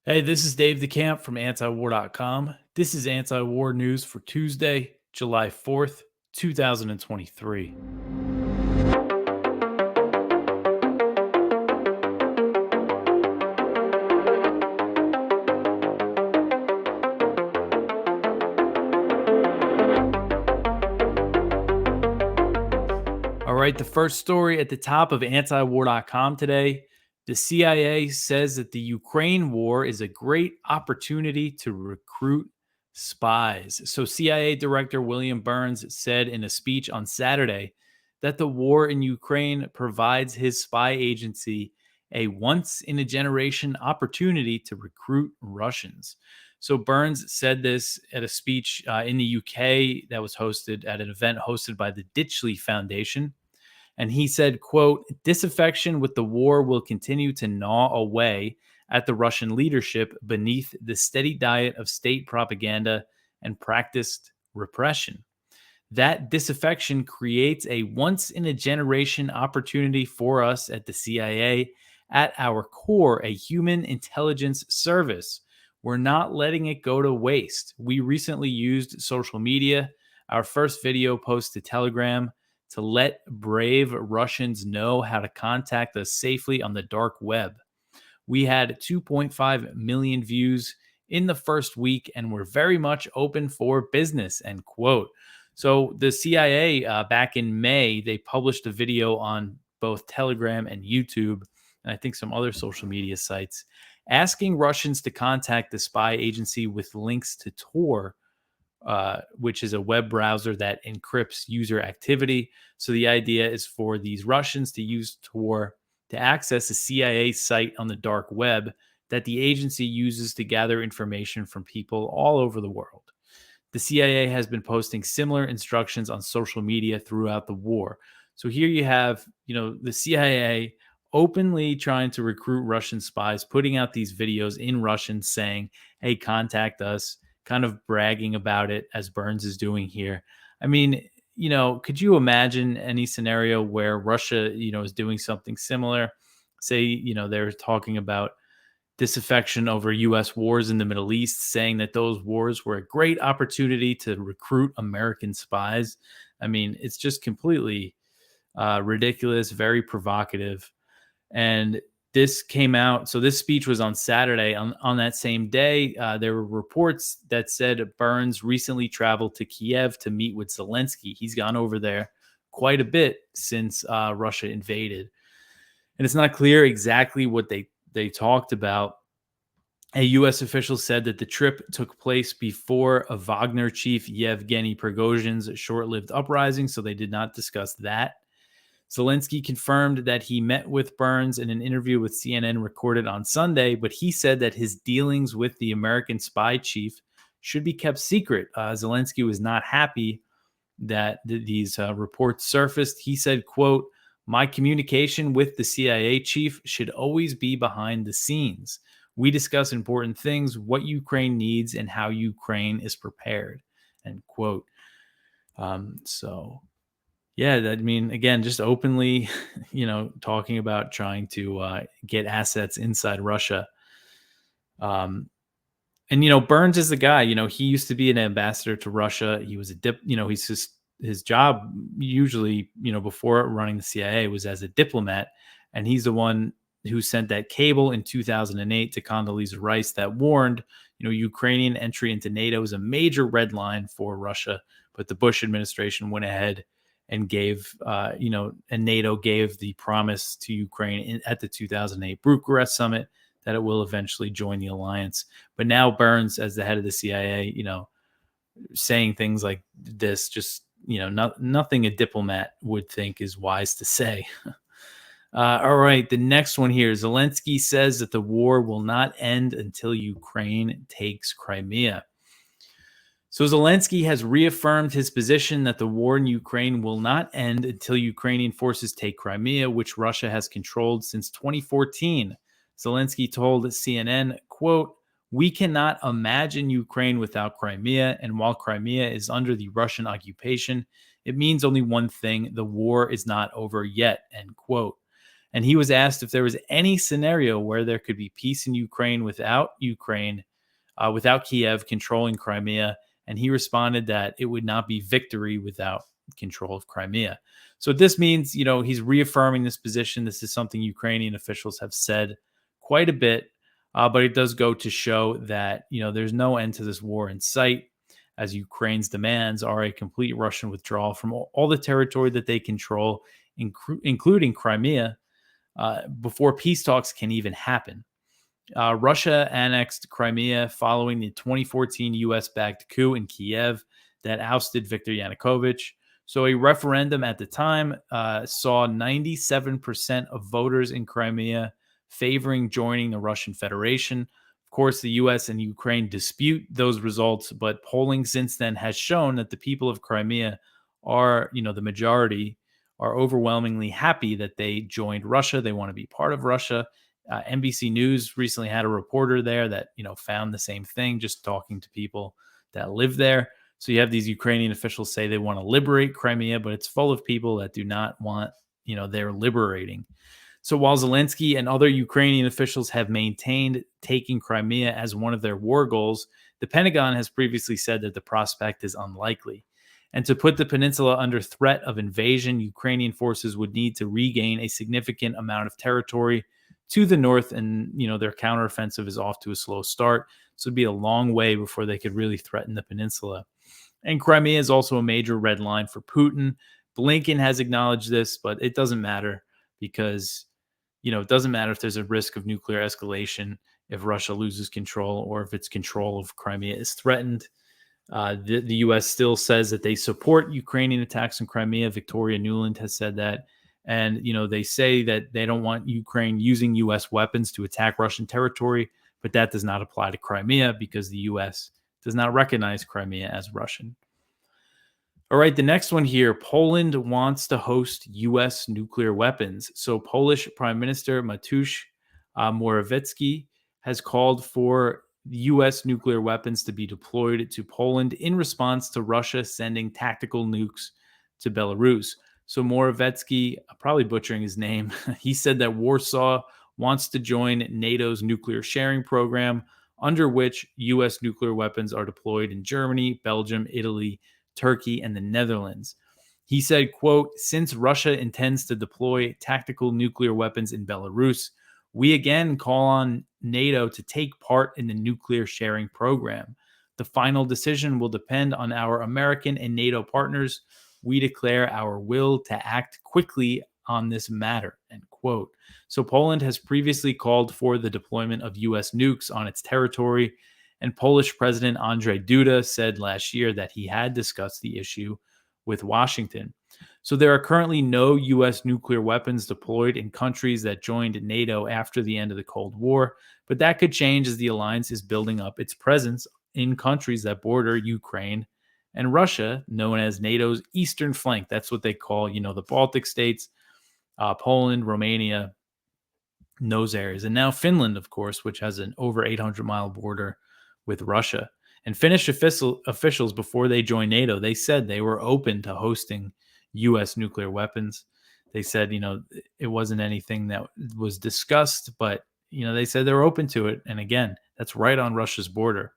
Hey, this is Dave DeCamp from antiwar.com. This is anti-war news for Tuesday, July 4th, 2023. All right, the first story at the top of antiwar.com today. The CIA says that the Ukraine war is a great opportunity to recruit spies. So, CIA Director William Burns said in a speech on Saturday that the war in Ukraine provides his spy agency a once in a generation opportunity to recruit Russians. So, Burns said this at a speech in the UK that was hosted at an event hosted by the Ditchley Foundation. And he said, quote, disaffection with the war will continue to gnaw away at the Russian leadership beneath the steady diet of state propaganda and practiced repression. That disaffection creates a once in a generation opportunity for us at the CIA, at our core, a human intelligence service. We're not letting it go to waste. We recently used social media, our first video post to Telegram, to let brave Russians know how to contact us safely on the dark web. We had 2.5 million views in the first week, and we're very much open for business, end quote. So the CIA, back in May, they published a video on both Telegram and YouTube, and I think some other social media sites, asking Russians to contact the spy agency with links to Tor, which is a web browser that encrypts user activity. So the idea is for these Russians to use Tor to access a CIA site on the dark web that the agency uses to gather information from people all over the world. The CIA has been posting similar instructions on social media throughout the war. So here you have, the CIA openly trying to recruit Russian spies, putting out these videos in Russian saying, hey, contact us, kind of bragging about it as Burns is doing here. I mean, could you imagine any scenario where Russia, is doing something similar? Say, they're talking about disaffection over U.S. wars in the Middle East, saying that those wars were a great opportunity to recruit American spies. I mean, it's just completely ridiculous, very provocative. And this came out. So this speech was on Saturday. On that same day, there were reports that said Burns recently traveled to Kiev to meet with Zelensky. He's gone over there quite a bit since Russia invaded. And it's not clear exactly what they talked about. A U.S. official said that the trip took place before a Wagner chief, Yevgeny Prigozhin's short-lived uprising, so they did not discuss that. Zelensky confirmed that he met with Burns in an interview with CNN recorded on Sunday, but he said that his dealings with the American spy chief should be kept secret. Zelensky was not happy that these reports surfaced. He said, quote, my communication with the CIA chief should always be behind the scenes. We discuss important things, what Ukraine needs and how Ukraine is prepared, end quote. Yeah, I mean, again, just openly, talking about trying to get assets inside Russia. And, Burns is the guy, he used to be an ambassador to Russia. He was he's just, his job usually, before running the CIA was as a diplomat. And he's the one who sent that cable in 2008 to Condoleezza Rice that warned, Ukrainian entry into NATO is a major red line for Russia. But the Bush administration went ahead and gave, and NATO gave the promise to Ukraine at the 2008 Bucharest summit that it will eventually join the alliance. But now Burns, as the head of the CIA, saying things like this, just, nothing a diplomat would think is wise to say. All right, the next one here. Zelensky says that the war will not end until Ukraine takes Crimea. So Zelensky has reaffirmed his position that the war in Ukraine will not end until Ukrainian forces take Crimea, which Russia has controlled since 2014. Zelensky told CNN, quote, we cannot imagine Ukraine without Crimea, and while Crimea is under the Russian occupation, it means only one thing, the war is not over yet, end quote. And he was asked if there was any scenario where there could be peace in Ukraine, without Kiev controlling Crimea. And he responded that it would not be victory without control of Crimea. So this means, he's reaffirming this position. This is something Ukrainian officials have said quite a bit, but it does go to show that, there's no end to this war in sight, as Ukraine's demands are a complete Russian withdrawal from all the territory that they control, including Crimea, before peace talks can even happen. Russia annexed Crimea following the 2014 US-backed coup in Kiev that ousted Viktor Yanukovych. So a referendum at the time saw 97% of voters in Crimea favoring joining the Russian Federation. Of course, the US and Ukraine dispute those results, but polling since then has shown that the people of Crimea are, the majority are overwhelmingly happy that they joined Russia. They want to be part of Russia. NBC News recently had a reporter there that, found the same thing, just talking to people that live there. So you have these Ukrainian officials say they want to liberate Crimea, but it's full of people that do not want, they're liberating. So while Zelensky and other Ukrainian officials have maintained taking Crimea as one of their war goals, the Pentagon has previously said that the prospect is unlikely. And to put the peninsula under threat of invasion, Ukrainian forces would need to regain a significant amount of territory to the north, and their counteroffensive is off to a slow start. So it'd be a long way before they could really threaten the peninsula. And Crimea is also a major red line for Putin. Blinken has acknowledged this, but it doesn't matter because, it doesn't matter if there's a risk of nuclear escalation if Russia loses control or if its control of Crimea is threatened. The U.S. still says that they support Ukrainian attacks on Crimea. Victoria Nuland has said that. And, they say that they don't want Ukraine using U.S. weapons to attack Russian territory, but that does not apply to Crimea because the U.S. does not recognize Crimea as Russian. All right, the next one here, Poland wants to host U.S. nuclear weapons. So Polish Prime Minister Mateusz Morawiecki has called for U.S. nuclear weapons to be deployed to Poland in response to Russia sending tactical nukes to Belarus. So Morawiecki, probably butchering his name, he said that Warsaw wants to join NATO's nuclear sharing program, under which U.S. nuclear weapons are deployed in Germany, Belgium, Italy, Turkey, and the Netherlands. He said, quote, "Since Russia intends to deploy tactical nuclear weapons in Belarus, we again call on NATO to take part in the nuclear sharing program. The final decision will depend on our American and NATO partners. We declare our will to act quickly on this matter," end quote. So Poland has previously called for the deployment of U.S. nukes on its territory, and Polish President Andrzej Duda said last year that he had discussed the issue with Washington. So there are currently no U.S. nuclear weapons deployed in countries that joined NATO after the end of the Cold War, but that could change as the alliance is building up its presence in countries that border Ukraine and Russia, known as NATO's eastern flank. That's what they call, the Baltic states, Poland, Romania, those areas. And now Finland, of course, which has an over 800-mile border with Russia. And Finnish officials, before they joined NATO, they said they were open to hosting U.S. nuclear weapons. They said, it wasn't anything that was discussed, but, they said they were open to it. And again, that's right on Russia's border.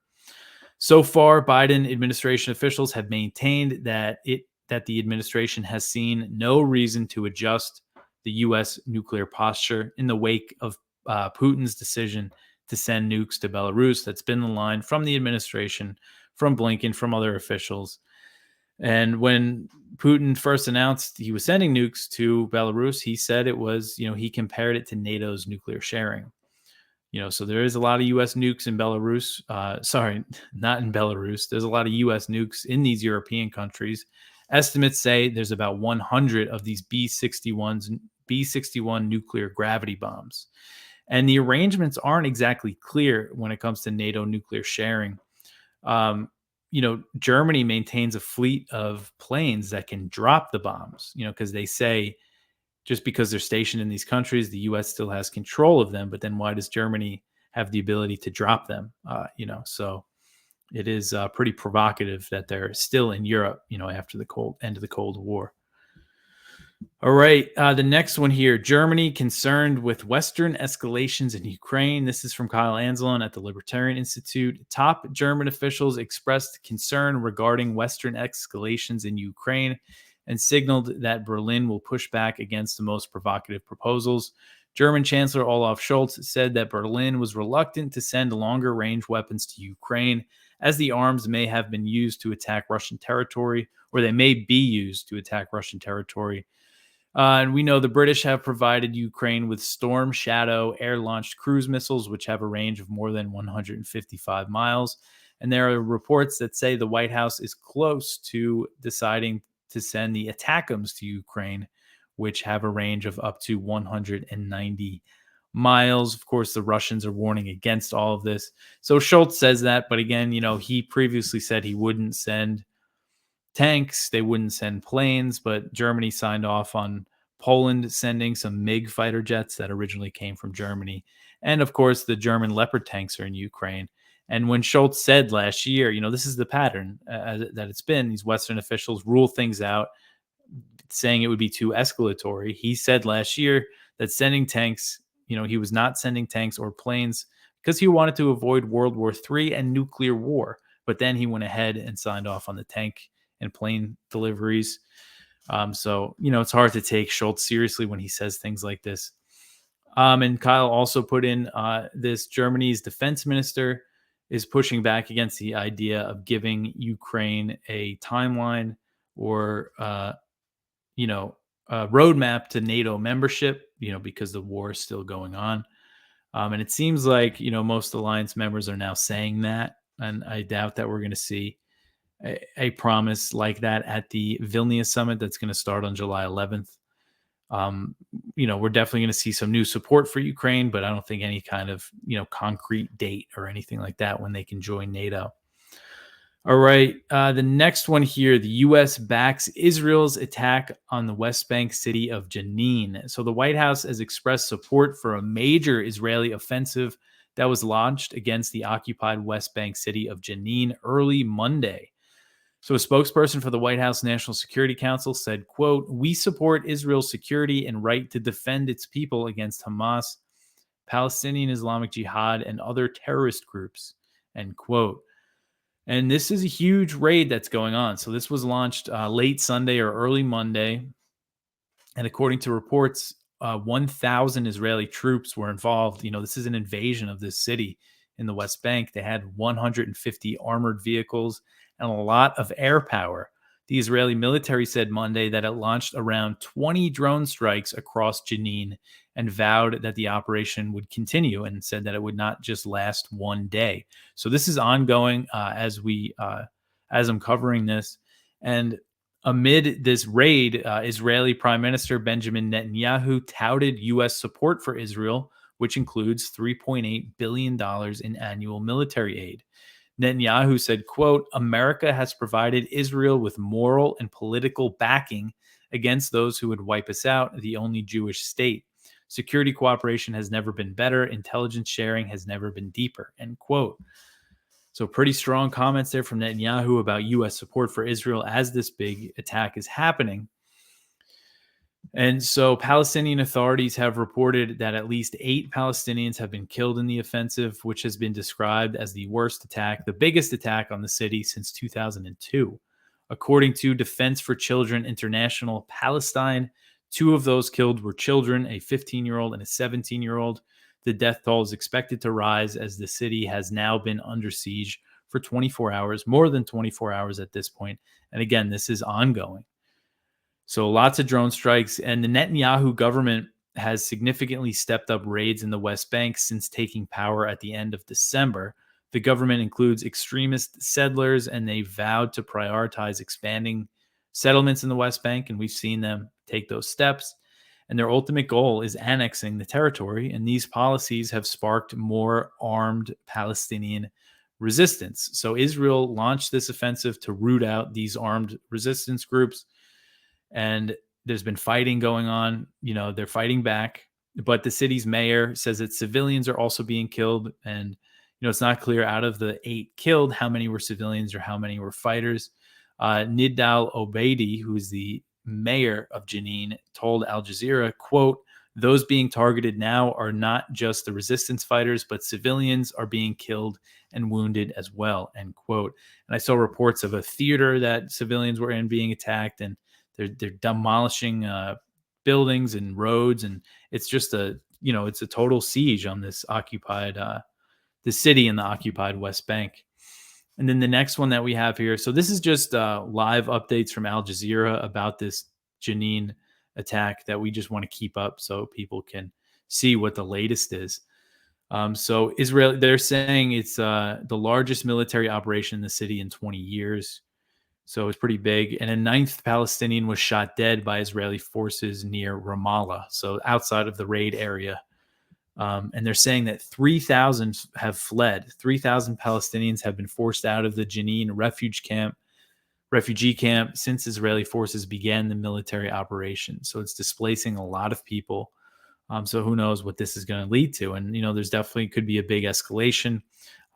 So far, Biden administration officials have maintained that the administration has seen no reason to adjust the U.S. nuclear posture in the wake of Putin's decision to send nukes to Belarus. That's been the line from the administration, from Blinken, from other officials. And when Putin first announced he was sending nukes to Belarus, he said it was, he compared it to NATO's nuclear sharing. So there is a lot of U.S. nukes in Belarus. Sorry, not in Belarus. There's a lot of U.S. nukes in these European countries. Estimates say there's about 100 of these B-61 nuclear gravity bombs. And the arrangements aren't exactly clear when it comes to NATO nuclear sharing. Germany maintains a fleet of planes that can drop the bombs, because they say just because they're stationed in these countries, the U.S. still has control of them. But then why does Germany have the ability to drop them? So it is pretty provocative that they're still in Europe, after the end of the Cold War. All right. The next one here, Germany concerned with Western escalations in Ukraine. This is from Kyle Anzalone at the Libertarian Institute. Top German officials expressed concern regarding Western escalations in Ukraine and signaled that Berlin will push back against the most provocative proposals. German Chancellor Olaf Scholz said that Berlin was reluctant to send longer range weapons to Ukraine, as the arms may have been used to attack Russian territory, or they may be used to attack Russian territory. And we know the British have provided Ukraine with Storm Shadow air launched cruise missiles, which have a range of more than 155 miles. And there are reports that say the White House is close to deciding to send the ATACMS to Ukraine, which have a range of up to 190 miles. Of course, the Russians are warning against all of this. So Schultz says that. But again, he previously said he wouldn't send tanks, they wouldn't send planes, but Germany signed off on Poland sending some MiG fighter jets that originally came from Germany. And of course, the German Leopard tanks are in Ukraine. And when Schultz said last year, this is the pattern that it's been, these Western officials rule things out, saying it would be too escalatory. He said last year that sending tanks, he was not sending tanks or planes because he wanted to avoid World War III and nuclear war. But then he went ahead and signed off on the tank and plane deliveries. So, it's hard to take Schultz seriously when he says things like this. And Kyle also put in this Germany's defense minister is pushing back against the idea of giving Ukraine a timeline or, a roadmap to NATO membership, because the war is still going on. And it seems like, most alliance members are now saying that. And I doubt that we're going to see a promise like that at the Vilnius summit that's going to start on July 11th. We're definitely going to see some new support for Ukraine, but I don't think any kind of, concrete date or anything like that when they can join NATO. All right. The next one here, the U.S. backs Israel's attack on the West Bank city of Jenin. So the White House has expressed support for a major Israeli offensive that was launched against the occupied West Bank city of Jenin early Monday. So a spokesperson for the White House National Security Council said, quote, "We support Israel's security and right to defend its people against Hamas, Palestinian Islamic Jihad, and other terrorist groups," end quote. And this is a huge raid that's going on. So this was launched late Sunday or early Monday. And according to reports, 1,000 Israeli troops were involved. This is an invasion of this city in the West Bank. They had 150 armored vehicles and a lot of air power. The Israeli military said Monday that it launched around 20 drone strikes across Jenin and vowed that the operation would continue and said that it would not just last one day. So this is ongoing as I'm covering this. And amid this raid, Israeli Prime Minister Benjamin Netanyahu touted U.S. support for Israel, which includes $3.8 billion in annual military aid. Netanyahu said, quote, "America has provided Israel with moral and political backing against those who would wipe us out, the only Jewish state. Security cooperation has never been better. Intelligence sharing has never been deeper," end quote. So pretty strong comments there from Netanyahu about U.S. support for Israel as this big attack is happening. And so Palestinian authorities have reported that at least 8 Palestinians have been killed in the offensive, which has been described as the worst attack, the biggest attack on the city since 2002. According to Defense for Children International Palestine, 2 of those killed were children, a 15-year-old and a 17-year-old. The death toll is expected to rise as the city has now been under siege for 24 hours, more than 24 hours at this point. And again, this is ongoing. So lots of drone strikes, and the Netanyahu government has significantly stepped up raids in the West Bank since taking power at the end of December. The government includes extremist settlers, and they vowed to prioritize expanding settlements in the West Bank, and we've seen them take those steps. And their ultimate goal is annexing the territory, and these policies have sparked more armed Palestinian resistance. So Israel launched this offensive to root out these armed resistance groups. And there's been fighting going on. They're fighting back, but the city's mayor says that civilians are also being killed. And, it's not clear out of the 8 killed, how many were civilians or how many were fighters. Nidal Obeidi, who's the mayor of Jenin told Al Jazeera, quote, "Those being targeted now are not just the resistance fighters, but civilians are being killed and wounded as well," end quote. And I saw reports of a theater that civilians were in being attacked, and they're demolishing buildings and roads, and it's just it's a total siege on this occupied the city in the occupied West Bank. And then the next one that we have here. So this is just live updates from Al Jazeera about this Jenin attack that we just want to keep up so people can see what the latest is. So Israel, they're saying it's the largest military operation in the city in 20 years. So it's pretty big. And a ninth Palestinian was shot dead by Israeli forces near Ramallah, so outside of the raid area. And they're saying that 3,000 have fled. 3,000 Palestinians have been forced out of the Jenin refugee camp since Israeli forces began the military operation. So it's displacing a lot of people. So who knows what this is going to lead to? And, there's definitely could be a big escalation.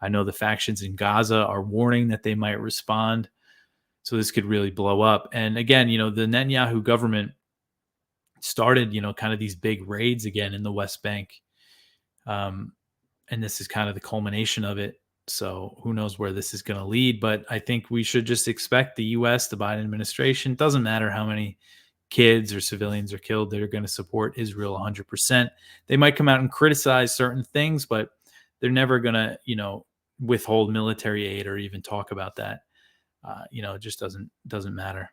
I know the factions in Gaza are warning that they might respond. So this could really blow up. And again, the Netanyahu government started, kind of these big raids again in the West Bank. And this is kind of the culmination of it. So who knows where this is going to lead, but I think we should just expect the U.S., the Biden administration, doesn't matter how many kids or civilians are killed, they're going to support Israel 100%. They might come out and criticize certain things, but they're never going to, withhold military aid or even talk about that. It just doesn't matter.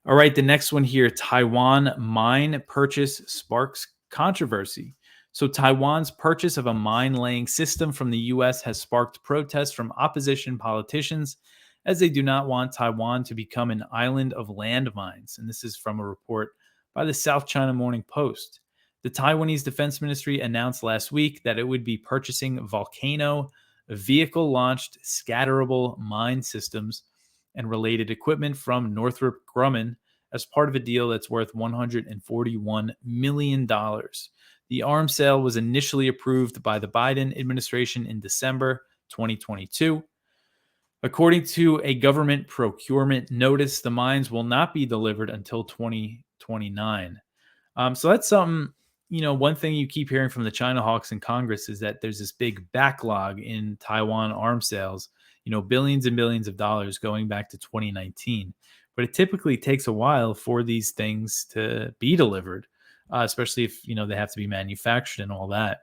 All right, the next one here, Taiwan mine purchase sparks controversy. So Taiwan's purchase of a mine-laying system from the U.S. has sparked protests from opposition politicians as they do not want Taiwan to become an island of landmines. And this is from a report by the South China Morning Post. The Taiwanese Defense Ministry announced last week that it would be purchasing Volcano vehicle-launched scatterable mine systems and related equipment from Northrop Grumman as part of a deal that's worth $141 million. The arms sale was initially approved by the Biden administration in December 2022. According to a government procurement notice, the mines will not be delivered until 2029. So that's something, one thing you keep hearing from the China hawks in Congress is that there's this big backlog in Taiwan arms sales, billions and billions of dollars going back to 2019. But it typically takes a while for these things to be delivered. Especially if, they have to be manufactured and all that.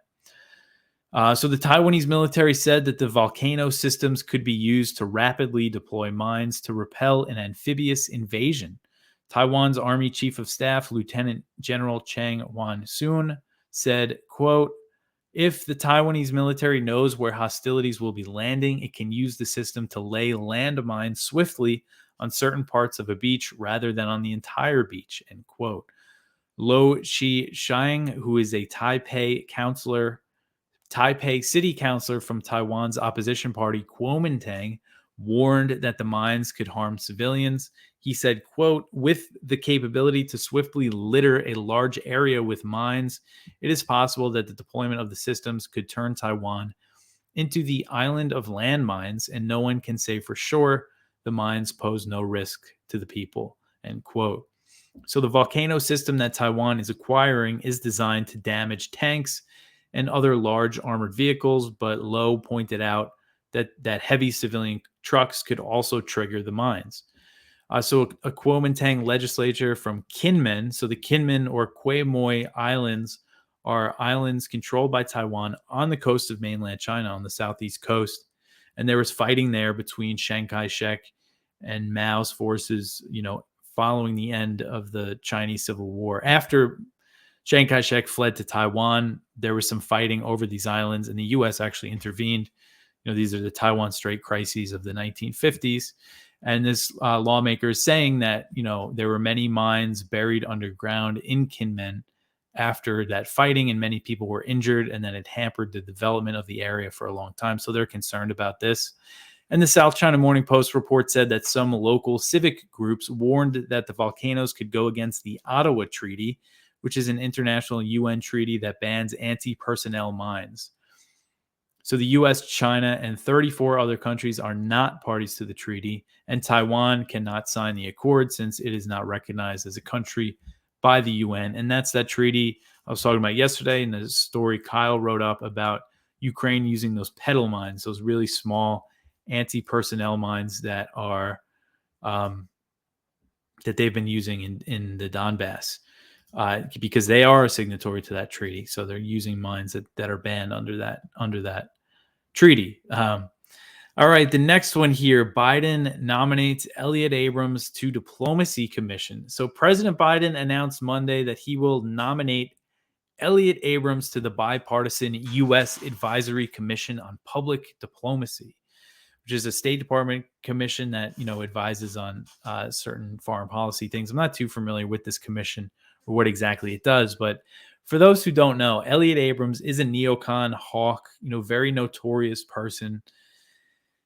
So the Taiwanese military said that the Volcano systems could be used to rapidly deploy mines to repel an amphibious invasion. Taiwan's Army Chief of Staff, Lieutenant General Chang Wan-soon, said, quote, "If the Taiwanese military knows where hostilities will be landing, it can use the system to lay landmines swiftly on certain parts of a beach rather than on the entire beach," end quote. Lo Chi-shiang, who is a Taipei city councilor from Taiwan's opposition party, Kuomintang, warned that the mines could harm civilians. He said, quote, "With the capability to swiftly litter a large area with mines, it is possible that the deployment of the systems could turn Taiwan into the island of landmines, and no one can say for sure the mines pose no risk to the people," end quote. So the Volcano system that Taiwan is acquiring is designed to damage tanks and other large armored vehicles, but Lo pointed out that heavy civilian trucks could also trigger the mines. So a Kuomintang legislature from Kinmen, so the Kinmen or Quemoy Islands are islands controlled by Taiwan on the coast of mainland China on the southeast coast. And there was fighting there between Chiang Kai-shek and Mao's forces, following the end of the Chinese Civil War. After Chiang Kai-shek fled to Taiwan, there was some fighting over these islands, and the U.S. actually intervened. These are the Taiwan Strait crises of the 1950s. And this lawmaker is saying that, there were many mines buried underground in Kinmen after that fighting, and many people were injured, and then it hampered the development of the area for a long time. So they're concerned about this. And the South China Morning Post report said that some local civic groups warned that the volcanoes could go against the Ottawa Treaty, which is an international UN treaty that bans anti-personnel mines. So the US, China, and 34 other countries are not parties to the treaty, and Taiwan cannot sign the accord since it is not recognized as a country by the UN. And that's that treaty I was talking about yesterday in the story Kyle wrote up about Ukraine using those pedal mines, those really small anti-personnel mines that are that they've been using in the Donbass. Because they are a signatory to that treaty, so they're using mines that are banned under that treaty. All right, the next one here: Biden nominates Elliot Abrams to diplomacy commission. So President Biden announced Monday that he will nominate Elliot Abrams to the bipartisan U.S. Advisory Commission on Public Diplomacy, which is a State Department commission that advises on certain foreign policy things. I'm not too familiar with this commission or what exactly it does, but for those who don't know, Elliot Abrams is a neocon hawk, very notorious person.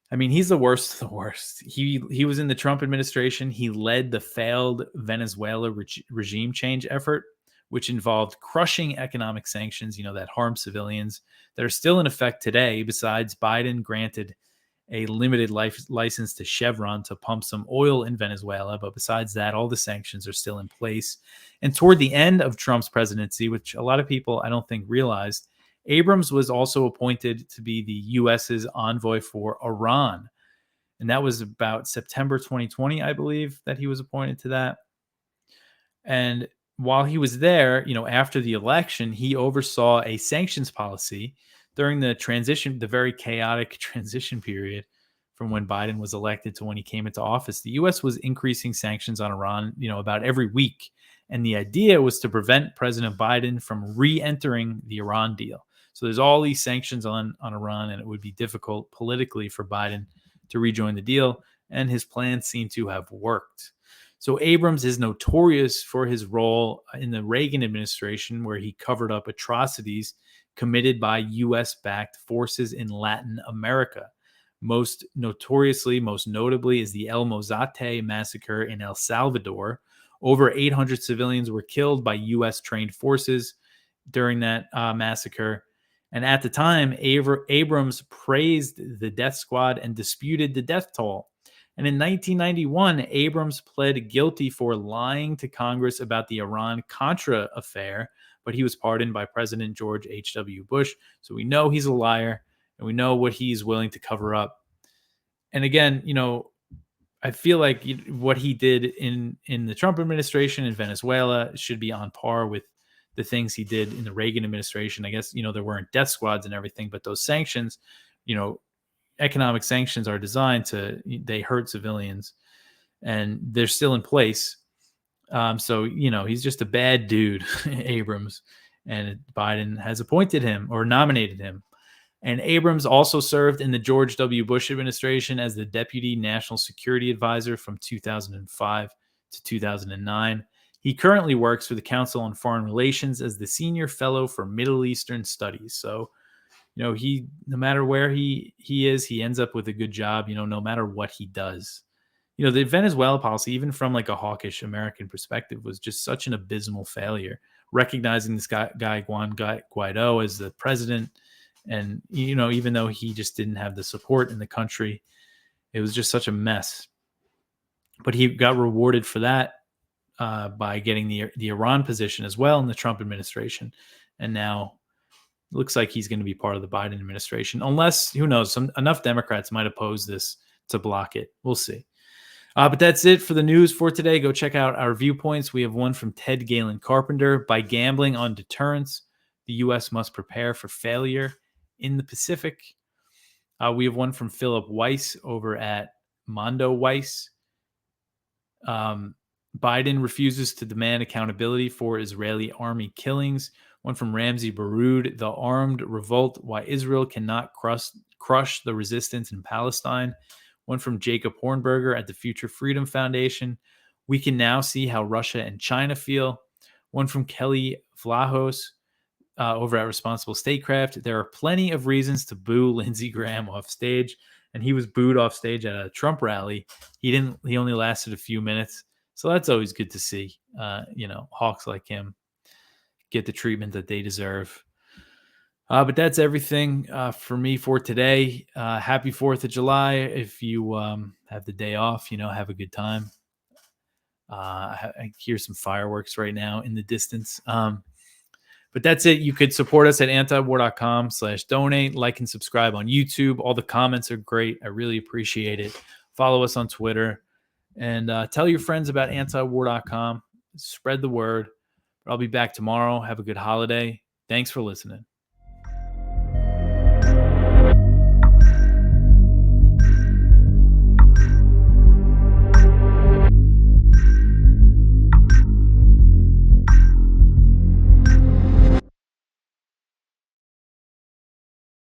I mean, he's the worst of the worst. He was in the Trump administration. He led the failed Venezuela regime change effort, which involved crushing economic sanctions, that harm civilians, that are still in effect today. Besides, Biden granted a limited license to Chevron to pump some oil in Venezuela. But besides that, all the sanctions are still in place. And toward the end of Trump's presidency, which a lot of people I don't think realized, Abrams was also appointed to be the U.S.'s envoy for Iran. And that was about September 2020, I believe, that he was appointed to that. And while he was there, after the election, he oversaw a sanctions policy during the very chaotic transition period from when Biden was elected to when he came into office. The U.S. was increasing sanctions on Iran, about every week. And the idea was to prevent President Biden from re-entering the Iran deal. So there's all these sanctions on Iran, and it would be difficult politically for Biden to rejoin the deal. And his plans seem to have worked. So Abrams is notorious for his role in the Reagan administration, where he covered up atrocities committed by U.S.-backed forces in Latin America. Most notably is the El Mozate massacre in El Salvador. Over 800 civilians were killed by U.S.-trained forces during that massacre. And at the time, Abrams praised the death squad and disputed the death toll. And in 1991, Abrams pled guilty for lying to Congress about the Iran-Contra affair, but he was pardoned by President George H.W. Bush. So we know he's a liar, and we know what he's willing to cover up. And again, I feel like what he did in the Trump administration in Venezuela should be on par with the things he did in the Reagan administration. I guess, there weren't death squads and everything, but those sanctions, economic sanctions are designed they hurt civilians, and they're still in place. So, he's just a bad dude, Abrams, and Biden has appointed him or nominated him. And Abrams also served in the George W. Bush administration as the Deputy National Security Advisor from 2005 to 2009. He currently works for the Council on Foreign Relations as the Senior Fellow for Middle Eastern Studies. So, no matter where he is, he ends up with a good job, no matter what he does. The Venezuela policy, even from like a hawkish American perspective, was just such an abysmal failure. Recognizing this guy Juan Guaido as the president, and, even though he just didn't have the support in the country, it was just such a mess. But he got rewarded for that by getting the Iran position as well in the Trump administration. And now it looks like he's going to be part of the Biden administration, unless, who knows, enough Democrats might oppose this to block it. We'll see. But that's it for the news for today. Go check out our viewpoints. We have one from Ted Galen Carpenter. By gambling on deterrence, the U.S. must prepare for failure in the Pacific. We have one from Philip Weiss over at Mondo Weiss. Biden refuses to demand accountability for Israeli army killings. One from Ramsey Baroud, the armed revolt, why Israel cannot crush the resistance in Palestine. One from Jacob Hornberger at the Future Freedom Foundation. We can now see how Russia and China feel. One from Kelly Vlahos over at Responsible Statecraft. There are plenty of reasons to boo Lindsey Graham off stage, and he was booed off stage at a Trump rally. He only lasted a few minutes, so that's always good to see. Hawks like him get the treatment that they deserve. But that's everything for me for today. Happy 4th of July. If you have the day off, have a good time. I hear some fireworks right now in the distance. But that's it. You could support us at antiwar.com/donate, like and subscribe on YouTube. All the comments are great. I really appreciate it. Follow us on Twitter and tell your friends about antiwar.com. Spread the word. But I'll be back tomorrow. Have a good holiday. Thanks for listening.